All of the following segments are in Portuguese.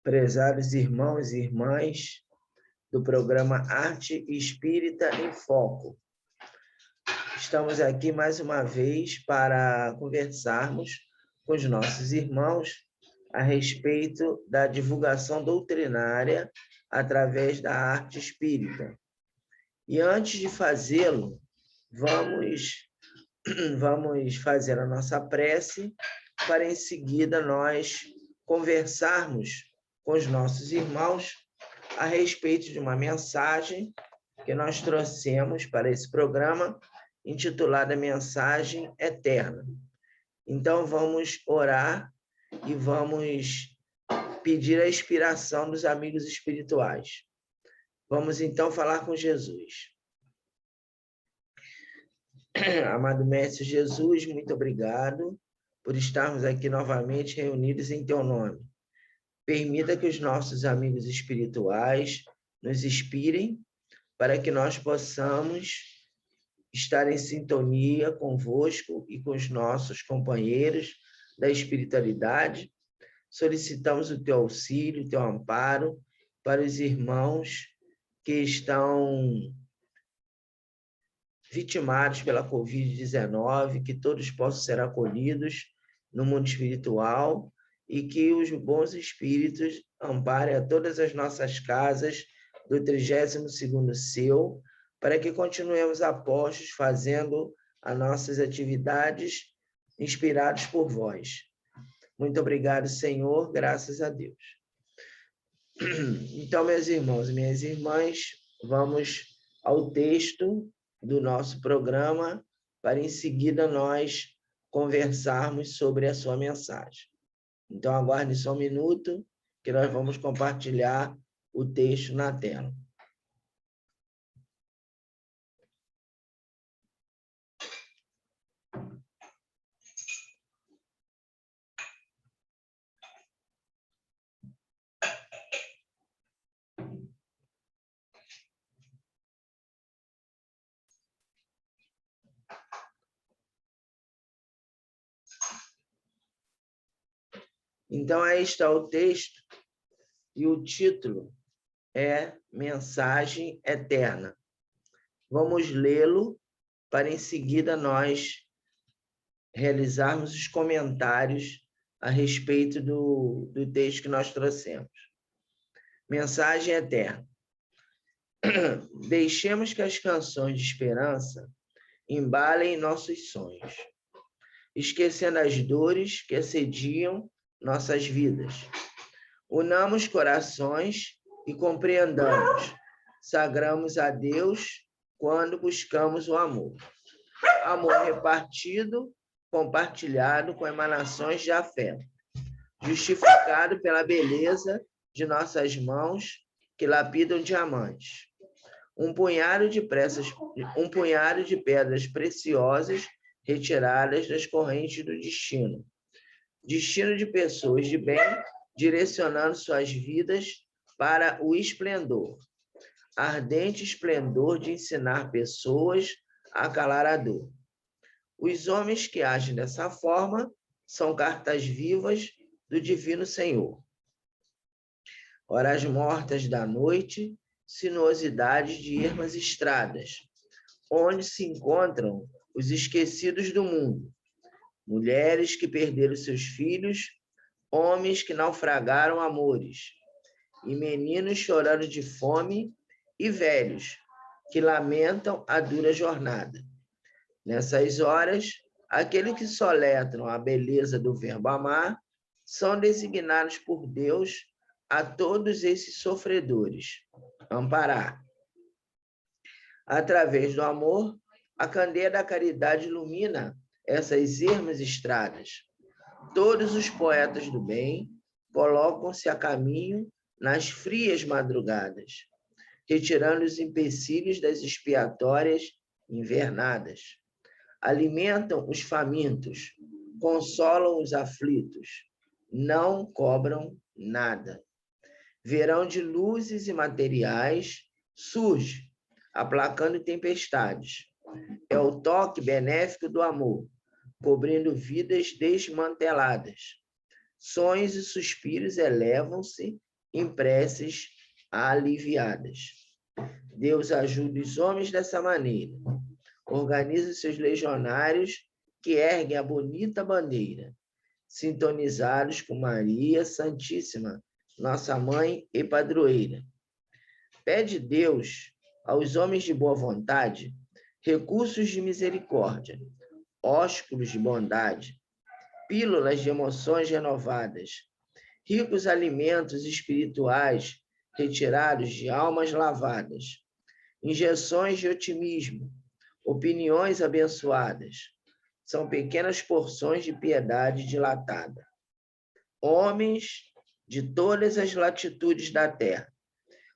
Prezados irmãos e irmãs do programa Arte Espírita em Foco. Estamos aqui mais uma vez para conversarmos com os nossos irmãos a respeito da divulgação doutrinária através da arte espírita. E antes de fazê-lo, vamos fazer a nossa prece para em seguida nós conversarmos com os nossos irmãos a respeito de uma mensagem que nós trouxemos para esse programa, intitulada Mensagem Eterna. Então, vamos orar e vamos pedir a inspiração dos amigos espirituais. Vamos, então, falar com Jesus. Amado Mestre Jesus, muito obrigado por estarmos aqui novamente reunidos em teu nome. Permita que os nossos amigos espirituais nos inspirem para que nós possamos estar em sintonia convosco e com os nossos companheiros da espiritualidade. Solicitamos o teu auxílio, o teu amparo para os irmãos que estão vitimados pela Covid-19, que todos possam ser acolhidos no mundo espiritual e que os bons espíritos amparem a todas as nossas casas do 32º céu, para que continuemos a postos fazendo as nossas atividades inspirados por vós. Muito obrigado, Senhor, graças a Deus. Então, meus irmãos e minhas irmãs, vamos ao texto do nosso programa, para em seguida nós conversarmos sobre a sua mensagem. Então, aguarde só um minuto, que nós vamos compartilhar o texto na tela. Então, aí está o texto, e o título é Mensagem Eterna. Vamos lê-lo, para em seguida nós realizarmos os comentários a respeito do texto que nós trouxemos. Mensagem Eterna. Deixemos que as canções de esperança embalem nossos sonhos, esquecendo as dores que assediam nossas vidas. Unamos corações e compreendamos. Sagramos a Deus quando buscamos o amor. Amor repartido, compartilhado com emanações de afeto. Justificado pela beleza de nossas mãos que lapidam diamantes. Um punhado de pedras preciosas retiradas das correntes do destino. Destino de pessoas de bem, direcionando suas vidas para o esplendor. Ardente esplendor de ensinar pessoas a calar a dor. Os homens que agem dessa forma são cartas vivas do Divino Senhor. Horas mortas da noite, sinuosidades de ermas estradas, onde se encontram os esquecidos do mundo. Mulheres que perderam seus filhos, homens que naufragaram amores, e meninos chorando de fome, e velhos que lamentam a dura jornada. Nessas horas, aqueles que soletram a beleza do verbo amar são designados por Deus a todos esses sofredores. Amparar. Através do amor, a candeia da caridade ilumina essas ermas estradas. Todos os poetas do bem colocam-se a caminho nas frias madrugadas, retirando os empecilhos das expiatórias invernadas. Alimentam os famintos, consolam os aflitos, não cobram nada. Verão de luzes e materiais surge, aplacando tempestades. É o toque benéfico do amor, cobrindo vidas desmanteladas. sonhos e suspiros elevam-se em preces aliviadas. Deus ajuda os homens dessa maneira. Organiza seus legionários que erguem a bonita bandeira, sintonizados com Maria Santíssima, nossa mãe e padroeira. Pede Deus aos homens de boa vontade recursos de misericórdia, ósculos de bondade, pílulas de emoções renovadas, ricos alimentos espirituais retirados de almas lavadas, injeções de otimismo, opiniões abençoadas. São pequenas porções de piedade dilatada. Homens de todas as latitudes da terra,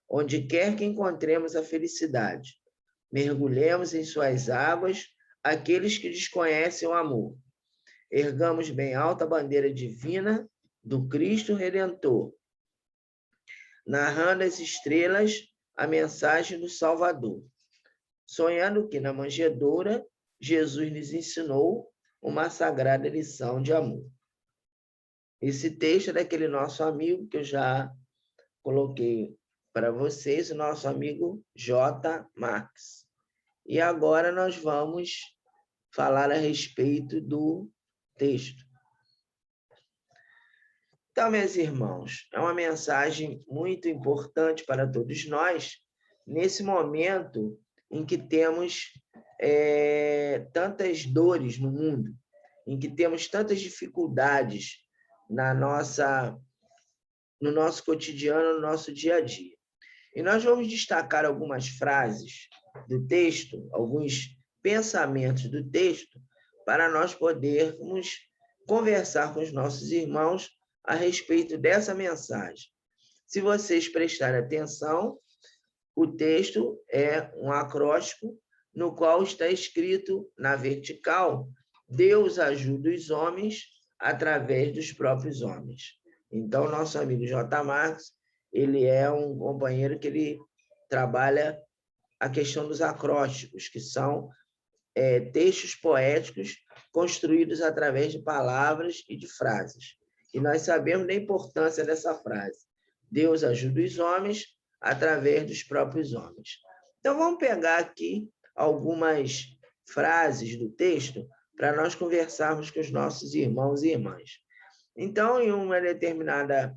onde quer que encontremos a felicidade, mergulhemos em suas águas aqueles que desconhecem o amor. Ergamos bem alta a bandeira divina do Cristo Redentor, narrando as estrelas a mensagem do Salvador, sonhando que na manjedoura Jesus nos ensinou uma sagrada lição de amor. Esse texto é daquele nosso amigo que eu já coloquei para vocês, o nosso amigo J. Marx. E agora nós vamos falar a respeito do texto. Então, meus irmãos, é uma mensagem muito importante para todos nós, nesse momento em que temos tantas dores no mundo, em que temos tantas dificuldades no nosso cotidiano, no nosso dia a dia. E nós vamos destacar algumas frases do texto, alguns pensamentos do texto, para nós podermos conversar com os nossos irmãos a respeito dessa mensagem. Se vocês prestarem atenção, o texto é um acróstico no qual está escrito na vertical: Deus ajuda os homens através dos próprios homens. Então, nosso amigo J. Marx, ele é um companheiro que ele trabalha a questão dos acrósticos, que são textos poéticos construídos através de palavras e de frases. E nós sabemos da importância dessa frase. Deus ajuda os homens através dos próprios homens. Então, vamos pegar aqui algumas frases do texto para nós conversarmos com os nossos irmãos e irmãs. Então, em uma determinada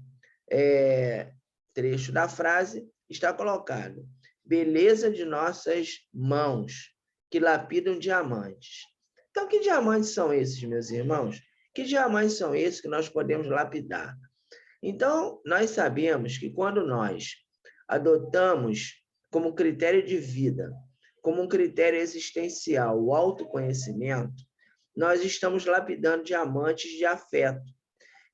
trecho da frase, está colocado: beleza de nossas mãos, que lapidam diamantes. Então, que diamantes são esses, meus irmãos? Que diamantes são esses que nós podemos lapidar? Então, nós sabemos que quando nós adotamos como critério de vida, como um critério existencial, o autoconhecimento, nós estamos lapidando diamantes de afeto.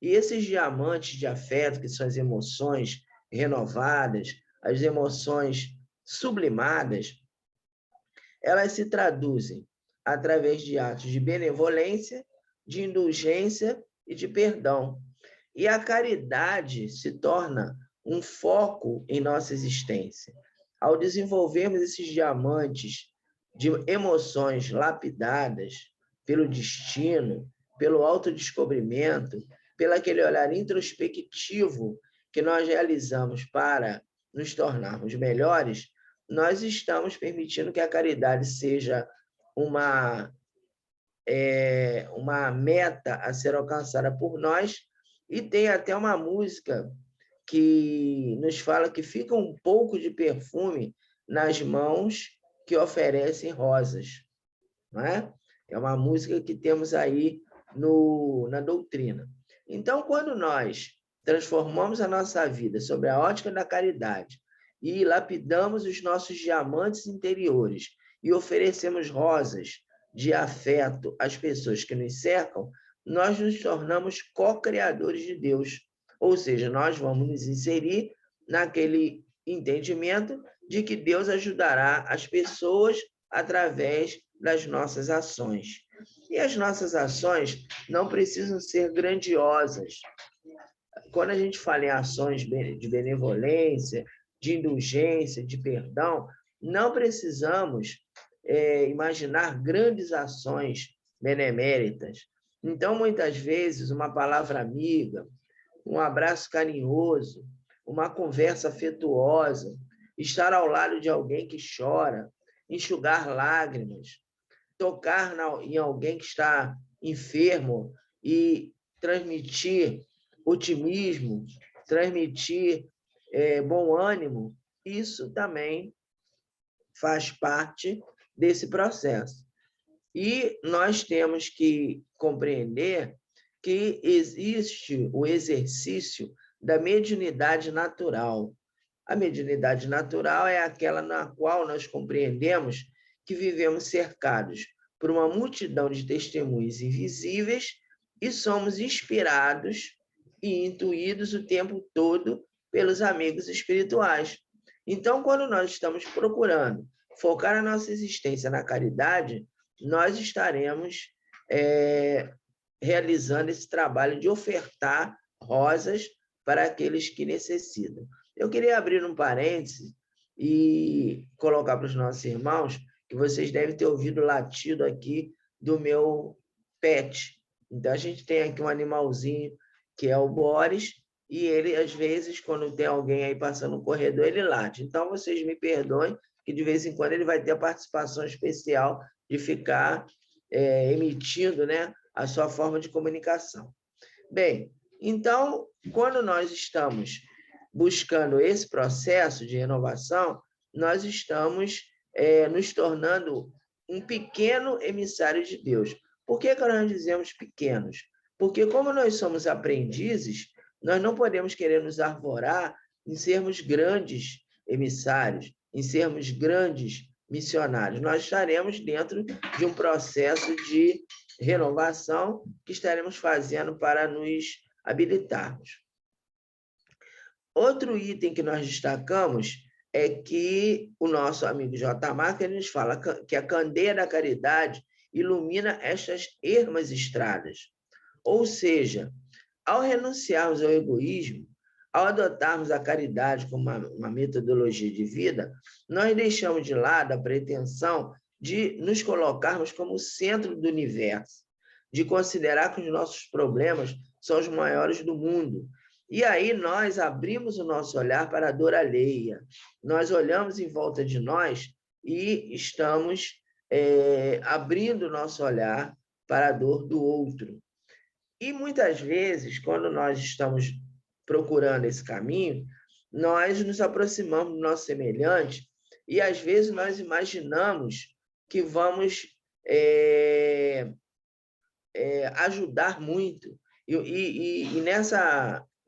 E esses diamantes de afeto, que são as emoções renovadas, as emoções sublimadas, elas se traduzem através de atos de benevolência, de indulgência e de perdão. E a caridade se torna um foco em nossa existência. Ao desenvolvermos esses diamantes de emoções lapidadas pelo destino, pelo autodescobrimento, pelo aquele olhar introspectivo que nós realizamos para nos tornarmos melhores, nós estamos permitindo que a caridade seja uma meta a ser alcançada por nós. E tem até uma música que nos fala que fica um pouco de perfume nas mãos que oferecem rosas. Não é? É uma música que temos aí na doutrina. Então, quando nós transformamos a nossa vida sob a ótica da caridade e lapidamos os nossos diamantes interiores e oferecemos rosas de afeto às pessoas que nos cercam, nós nos tornamos co-criadores de Deus. Ou seja, nós vamos nos inserir naquele entendimento de que Deus ajudará as pessoas através das nossas ações. E as nossas ações não precisam ser grandiosas. Quando a gente fala em ações de benevolência, de indulgência, de perdão, não precisamos imaginar grandes ações beneméritas. Então, muitas vezes, uma palavra amiga, um abraço carinhoso, uma conversa afetuosa, estar ao lado de alguém que chora, enxugar lágrimas, tocar em alguém que está enfermo e transmitir otimismo, transmitir bom ânimo, isso também faz parte desse processo. E nós temos que compreender que existe o exercício da mediunidade natural. A mediunidade natural é aquela na qual nós compreendemos que vivemos cercados por uma multidão de testemunhos invisíveis e somos inspirados e intuídos o tempo todo pelos amigos espirituais. Então, quando nós estamos procurando focar a nossa existência na caridade, nós estaremos realizando esse trabalho de ofertar rosas para aqueles que necessitam. Eu queria abrir um parêntese e colocar para os nossos irmãos que vocês devem ter ouvido o latido aqui do meu pet. Então, a gente tem aqui um animalzinho que é o Boris, e ele, às vezes, quando tem alguém aí passando no corredor, ele late. Então, vocês me perdoem, que de vez em quando ele vai ter a participação especial de ficar emitindo, né, a sua forma de comunicação. Bem, então, quando nós estamos buscando esse processo de renovação, nós estamos nos tornando um pequeno emissário de Deus. Por que nós dizemos pequenos? Porque, como nós somos aprendizes, nós não podemos querer nos arvorar em sermos grandes emissários, em sermos grandes missionários. Nós estaremos dentro de um processo de renovação que estaremos fazendo para nos habilitarmos. Outro item que nós destacamos é que o nosso amigo J. Marco ele nos fala que a candeia da caridade ilumina estas ermas estradas. Ou seja, ao renunciarmos ao egoísmo, ao adotarmos a caridade como uma metodologia de vida, nós deixamos de lado a pretensão de nos colocarmos como o centro do universo, de considerar que os nossos problemas são os maiores do mundo. E aí nós abrimos o nosso olhar para a dor alheia. Nós olhamos em volta de nós e estamos abrindo o nosso olhar para a dor do outro. E muitas vezes, quando nós estamos procurando esse caminho, nós nos aproximamos do nosso semelhante e, às vezes, nós imaginamos que vamos ajudar muito. E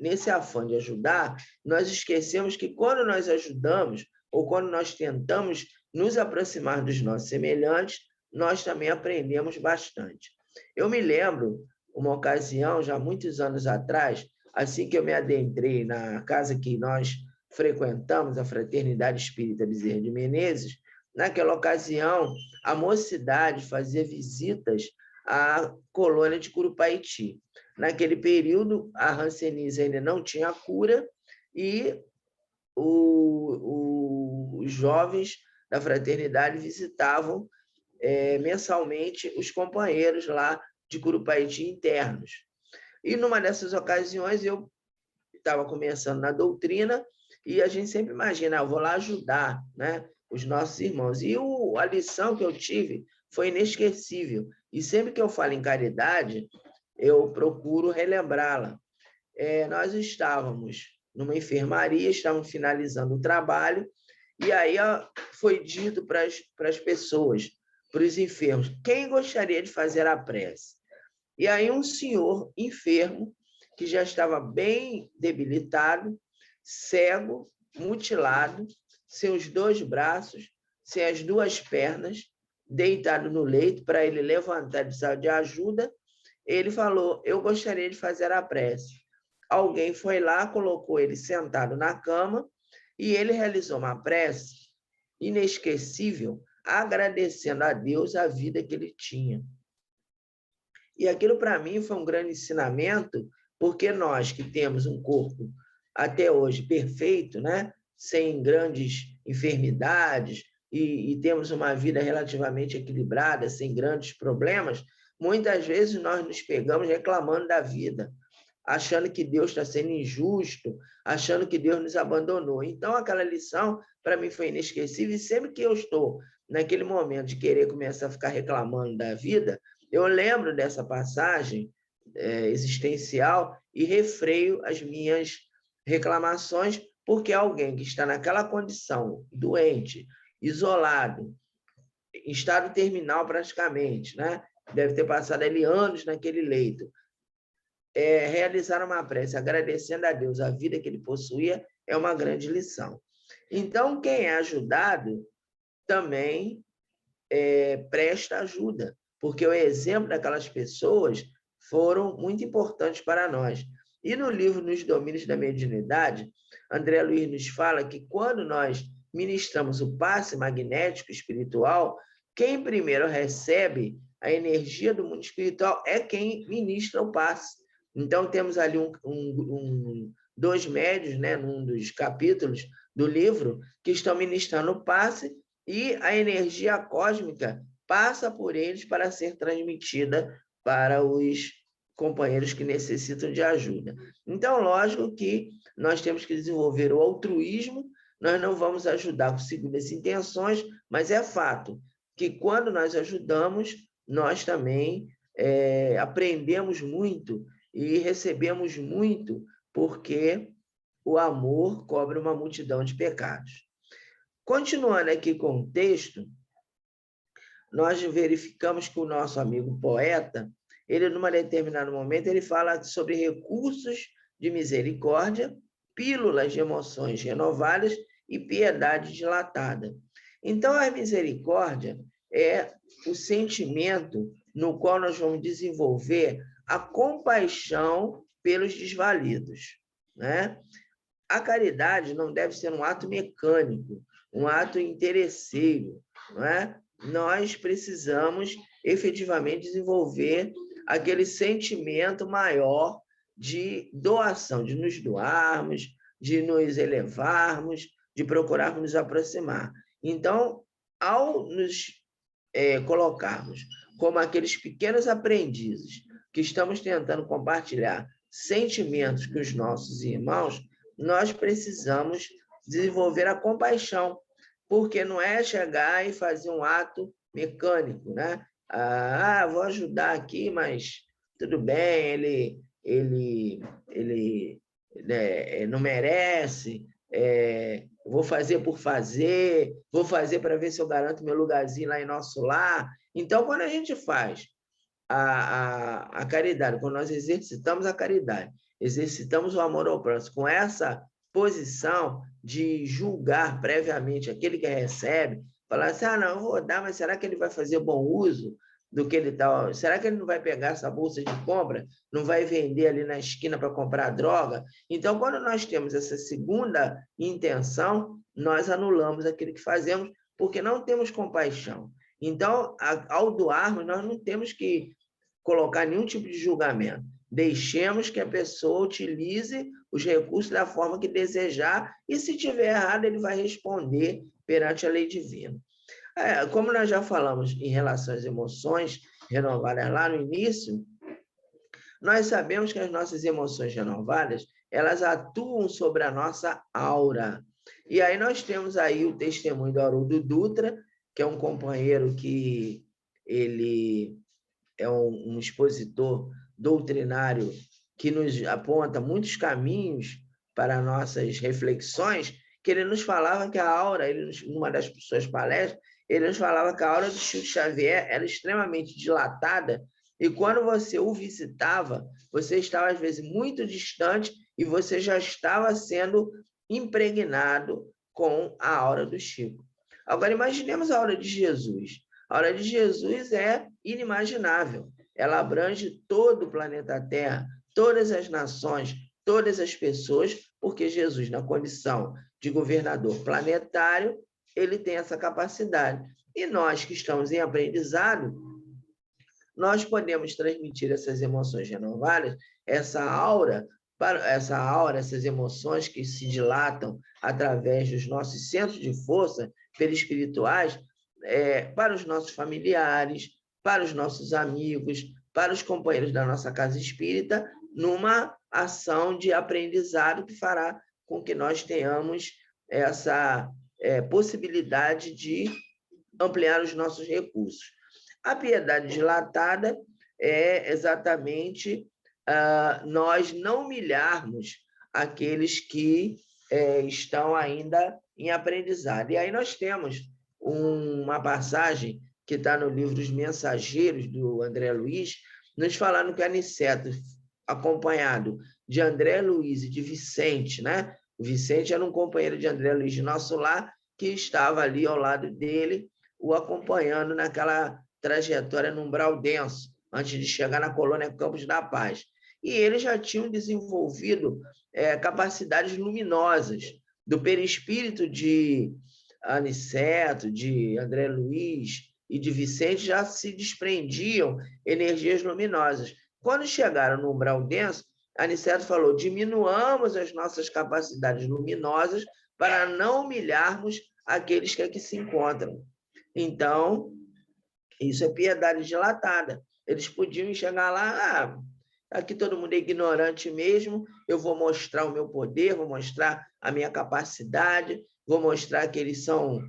nesse afã de ajudar, nós esquecemos que quando nós ajudamos ou quando nós tentamos nos aproximar dos nossos semelhantes, nós também aprendemos bastante. Eu me lembro, uma ocasião, já muitos anos atrás, assim que eu me adentrei na casa que nós frequentamos, a Fraternidade Espírita Bezerra de Menezes, naquela ocasião, a mocidade fazia visitas à colônia de Curupaiti. Naquele período, a hanseníase ainda não tinha cura e os jovens da fraternidade visitavam mensalmente os companheiros lá de Curupaiti internos. E numa dessas ocasiões, eu estava começando na doutrina e a gente sempre imagina, eu vou lá ajudar, né, os nossos irmãos. E a lição que eu tive foi inesquecível. E sempre que eu falo em caridade, eu procuro relembrá-la. Nós estávamos numa enfermaria, estávamos finalizando o trabalho, e aí foi dito para as pessoas, para os enfermos, quem gostaria de fazer a prece? E aí um senhor enfermo, que já estava bem debilitado, cego, mutilado, sem os 2 braços, sem as 2 pernas, deitado no leito para ele levantar e precisar de ajuda, ele falou, eu gostaria de fazer a prece. Alguém foi lá, colocou ele sentado na cama e ele realizou uma prece inesquecível, agradecendo a Deus a vida que ele tinha. E aquilo, para mim, foi um grande ensinamento, porque nós que temos um corpo até hoje perfeito, né? Sem grandes enfermidades, e temos uma vida relativamente equilibrada, sem grandes problemas, muitas vezes nós nos pegamos reclamando da vida. achando que Deus está sendo injusto, achando que Deus nos abandonou. Então, aquela lição, para mim, foi inesquecível, e sempre que eu estou naquele momento de querer começar a ficar reclamando da vida, eu lembro dessa passagem existencial e refreio as minhas reclamações, porque alguém que está naquela condição, doente, isolado, em estado terminal praticamente, né? Deve ter passado ali anos naquele leito, realizar uma prece agradecendo a Deus a vida que ele possuía é uma grande lição. Então, quem é ajudado também presta ajuda, porque o exemplo daquelas pessoas foram muito importantes para nós. E no livro Nos Domínios da Mediunidade, André Luiz nos fala que quando nós ministramos o passe magnético espiritual, quem primeiro recebe a energia do mundo espiritual é quem ministra o passe. Então, temos ali dois médiuns, né, num dos capítulos do livro, que estão ministrando o passe e a energia cósmica passa por eles para ser transmitida para os companheiros que necessitam de ajuda. Então, lógico que nós temos que desenvolver o altruísmo, nós não vamos ajudar com segundas intenções, mas é fato que quando nós ajudamos, nós também aprendemos muito e recebemos muito, porque o amor cobre uma multidão de pecados. Continuando aqui com o texto, nós verificamos que o nosso amigo poeta, ele, num determinado momento, ele fala sobre recursos de misericórdia, pílulas de emoções renovadas e piedade dilatada. Então, a misericórdia é o sentimento no qual nós vamos desenvolver a compaixão pelos desvalidos, né? A caridade não deve ser um ato mecânico, um ato interesseiro, não é? Nós precisamos efetivamente desenvolver aquele sentimento maior de doação, de nos doarmos, de nos elevarmos, de procurarmos nos aproximar. Então, ao nos colocarmos como aqueles pequenos aprendizes que estamos tentando compartilhar sentimentos com os nossos irmãos, nós precisamos desenvolver a compaixão, porque não é chegar e fazer um ato mecânico, né? Vou ajudar aqui, mas tudo bem, ele não merece, vou fazer por fazer, vou fazer para ver se eu garanto meu lugarzinho lá em nosso lar. Então, quando a gente faz a caridade, quando nós exercitamos a caridade, exercitamos o amor ao próximo, com essa posição de julgar previamente aquele que recebe, falar assim, não, eu vou dar, mas será que ele vai fazer bom uso do que ele está? Será que ele não vai pegar essa bolsa de compra, não vai vender ali na esquina para comprar droga? Então, quando nós temos essa segunda intenção, nós anulamos aquilo que fazemos, porque não temos compaixão. Então, ao doarmos, nós não temos que colocar nenhum tipo de julgamento. Deixemos que a pessoa utilize os recursos da forma que desejar e, se tiver errado, ele vai responder perante a lei divina. Como nós já falamos em relação às emoções renovadas lá no início, nós sabemos que as nossas emoções renovadas, elas atuam sobre a nossa aura. E aí nós temos aí o testemunho do Haroldo Dutra, que é um companheiro que ele é um expositor doutrinário que nos aponta muitos caminhos para nossas reflexões, que ele nos falava que a aura, numa das suas palestras, ele nos falava que a aura do Chico Xavier era extremamente dilatada, e quando você o visitava, você estava, às vezes, muito distante e você já estava sendo impregnado com a aura do Chico. Agora, imaginemos a aura de Jesus. A aura de Jesus é inimaginável. Ela abrange todo o planeta Terra, todas as nações, todas as pessoas, porque Jesus, na condição de governador planetário, ele tem essa capacidade. E nós que estamos em aprendizado, nós podemos transmitir essas emoções renovadas, essa aura, essas emoções que se dilatam através dos nossos centros de força perispirituais, para os nossos familiares, para os nossos amigos, para os companheiros da nossa casa espírita, numa ação de aprendizado que fará com que nós tenhamos essa possibilidade de ampliar os nossos recursos. A piedade dilatada é exatamente nós não humilharmos aqueles que estão ainda em aprendizado. E aí nós temos uma passagem que está no livro Os Mensageiros, do André Luiz, nos falando que Aniceto, acompanhado de André Luiz e de Vicente, né? O Vicente era um companheiro de André Luiz de Nosso Lar, que estava ali ao lado dele, o acompanhando naquela trajetória no umbral denso, antes de chegar na colônia Campos da Paz. E eles já tinham desenvolvido capacidades luminosas, do perispírito de Aniceto, de André Luiz e de Vicente, já se desprendiam energias luminosas. Quando chegaram no umbral denso, Aniceto falou: diminuamos as nossas capacidades luminosas para não humilharmos aqueles que aqui se encontram. Então, isso é piedade dilatada. Eles podiam chegar lá, aqui todo mundo é ignorante mesmo, eu vou mostrar o meu poder, vou mostrar a minha capacidade, vou mostrar que eles são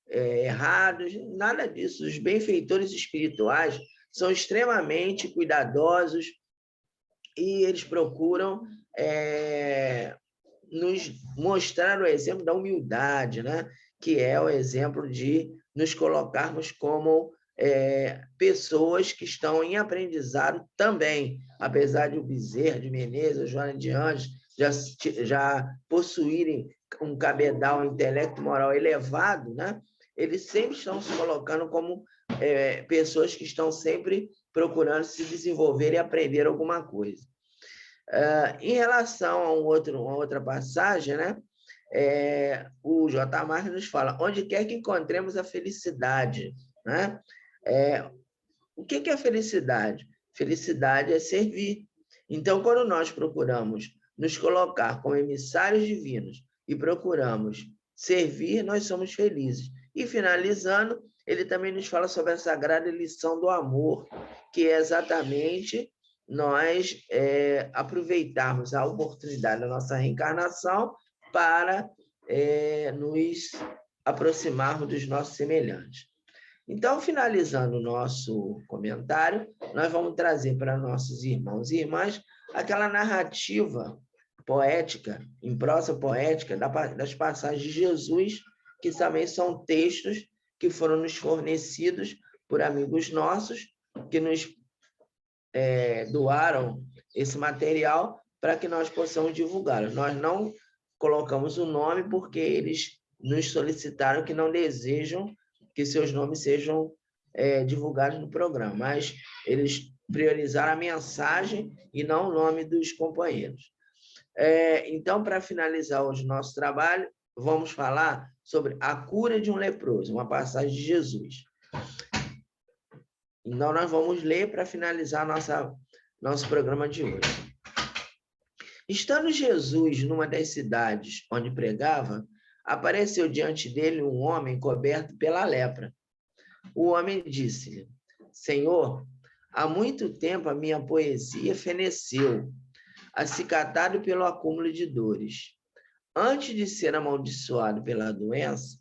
errados, nada disso. Os benfeitores espirituais são extremamente cuidadosos e eles procuram nos mostrar o exemplo da humildade, né? Que é o exemplo de nos colocarmos como pessoas que estão em aprendizado também, apesar de o Bezerra de Menezes, a Joana de Anjos já possuírem um cabedal, um intelecto moral elevado, né? Eles sempre estão se colocando como pessoas que estão sempre procurando se desenvolver e aprender alguma coisa. Em relação a uma outra passagem, né? O J. Marques nos fala: onde quer que encontremos a felicidade, né? O que é felicidade? Felicidade é servir. Então, quando nós procuramos nos colocar como emissários divinos e procuramos servir, nós somos felizes. E, finalizando, ele também nos fala sobre a sagrada lição do amor, que é exatamente nós aproveitarmos a oportunidade da nossa reencarnação para nos aproximarmos dos nossos semelhantes. Então, finalizando o nosso comentário, nós vamos trazer para nossos irmãos e irmãs aquela narrativa poética, em prosa poética, das passagens de Jesus, que também são textos que foram nos fornecidos por amigos nossos, que nos doaram esse material para que nós possamos divulgá-lo. Nós não colocamos o nome porque eles nos solicitaram que não desejam que seus nomes sejam divulgados no programa, mas eles priorizaram a mensagem e não o nome dos companheiros. Então, para finalizar hoje o nosso trabalho, vamos falar sobre a cura de um leproso, uma passagem de Jesus. Então, nós vamos ler para finalizar nosso programa de hoje. Estando Jesus numa das cidades onde pregava, apareceu diante dele um homem coberto pela lepra. O homem disse-lhe: Senhor, há muito tempo a minha poesia feneceu, acicatado pelo acúmulo de dores. Antes de ser amaldiçoado pela doença,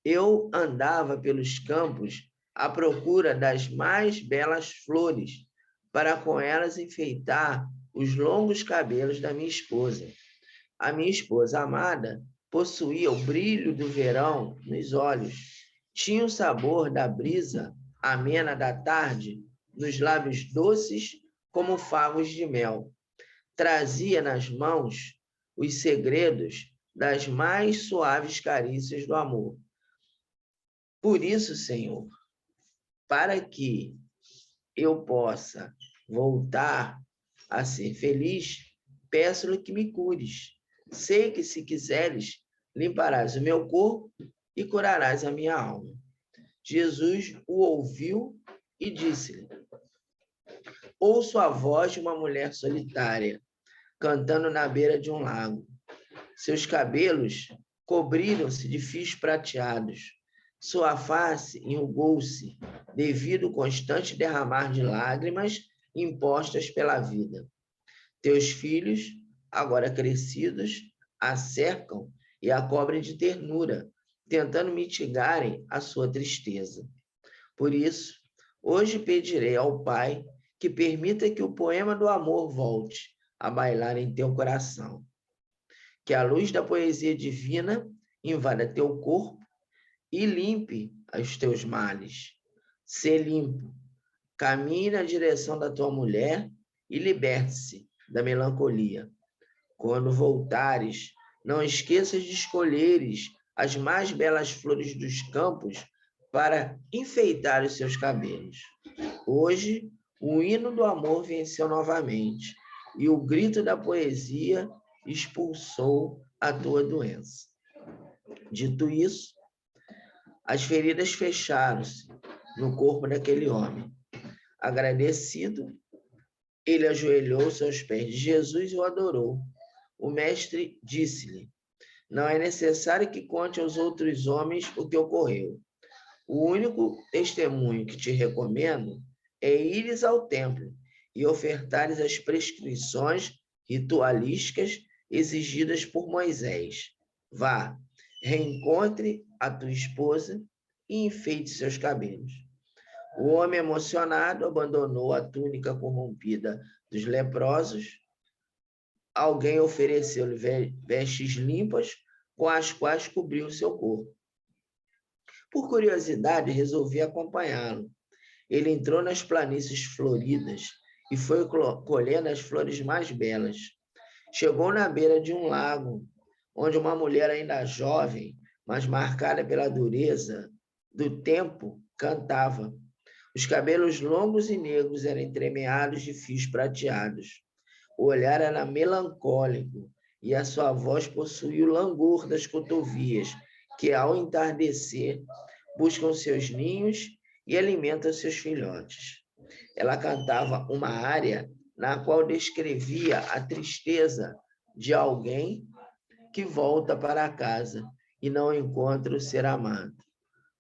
eu andava pelos campos à procura das mais belas flores, para com elas enfeitar os longos cabelos da minha esposa. A minha esposa amada possuía o brilho do verão nos olhos, tinha o sabor da brisa amena da tarde nos lábios doces como favos de mel. Trazia nas mãos os segredos das mais suaves carícias do amor. Por isso, Senhor, para que eu possa voltar a ser feliz, peço-lhe que me cures. Sei que, se quiseres, limparás o meu corpo e curarás a minha alma. Jesus o ouviu e disse-lhe: ouço a voz de uma mulher solitária, cantando na beira de um lago. Seus cabelos cobriram-se de fios prateados. Sua face enrugou-se devido ao constante derramar de lágrimas impostas pela vida. Teus filhos, agora crescidos, a cercam e a cobrem de ternura, tentando mitigarem a sua tristeza. Por isso, hoje pedirei ao Pai que permita que o poema do amor volte a bailar em teu coração. Que a luz da poesia divina invada teu corpo e limpe os teus males. Sê limpo, caminhe na direção da tua mulher e liberte-se da melancolia. Quando voltares, não esqueças de escolheres as mais belas flores dos campos para enfeitar os seus cabelos. Hoje, o hino do amor venceu novamente e o grito da poesia expulsou a tua doença. Dito isso, as feridas fecharam-se no corpo daquele homem. Agradecido, ele ajoelhou-se aos pés de Jesus e o adorou. O mestre disse-lhe: não é necessário que conte aos outros homens o que ocorreu. O único testemunho que te recomendo é ires ao templo e ofertares as prescrições ritualísticas exigidas por Moisés. Vá, reencontre a tua esposa e enfeite seus cabelos. O homem emocionado abandonou a túnica corrompida dos leprosos. Alguém ofereceu-lhe vestes limpas com as quais cobriu seu corpo. Por curiosidade, resolvi acompanhá-lo. Ele entrou nas planícies floridas e foi colhendo as flores mais belas. Chegou na beira de um lago, onde uma mulher ainda jovem, mas marcada pela dureza do tempo, cantava. Os cabelos longos e negros eram entremeados de fios prateados. O olhar era melancólico e a sua voz possuía o langor das cotovias, que, ao entardecer, buscam seus ninhos e alimentam seus filhotes. Ela cantava uma área na qual descrevia a tristeza de alguém que volta para casa e não encontra o ser amado.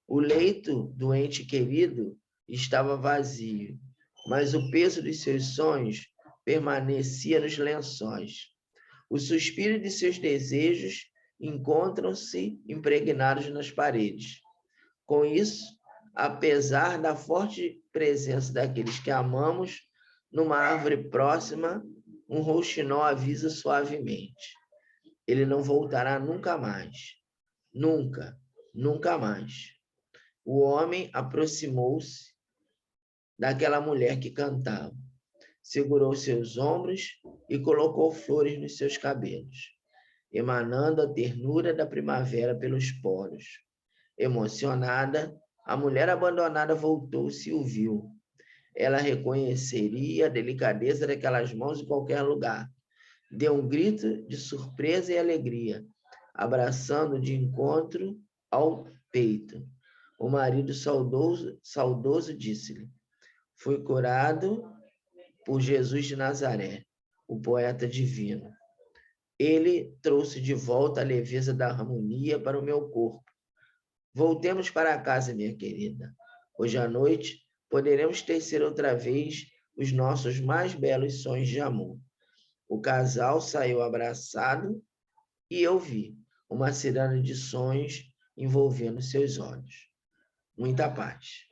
O leito do ente querido estava vazio, mas o peso dos seus sonhos permanecia nos lençóis. O suspiro de seus desejos encontram-se impregnados nas paredes. Com isso, apesar da forte presença daqueles que amamos, numa árvore próxima, um rouxinol avisa suavemente. Ele não voltará nunca mais. Nunca, nunca mais. O homem aproximou-se daquela mulher que cantava, segurou seus ombros e colocou flores nos seus cabelos, emanando a ternura da primavera pelos poros. Emocionada, a mulher abandonada voltou-se e o viu. Ela reconheceria a delicadeza daquelas mãos em qualquer lugar. Deu um grito de surpresa e alegria, abraçando de encontro ao peito. O marido saudoso disse-lhe: fui curado por Jesus de Nazaré, o poeta divino. Ele trouxe de volta a leveza da harmonia para o meu corpo. Voltemos para casa, minha querida. Hoje à noite poderemos tecer outra vez os nossos mais belos sonhos de amor. O casal saiu abraçado e eu vi uma ciranda de sonhos envolvendo seus olhos. Muita paz.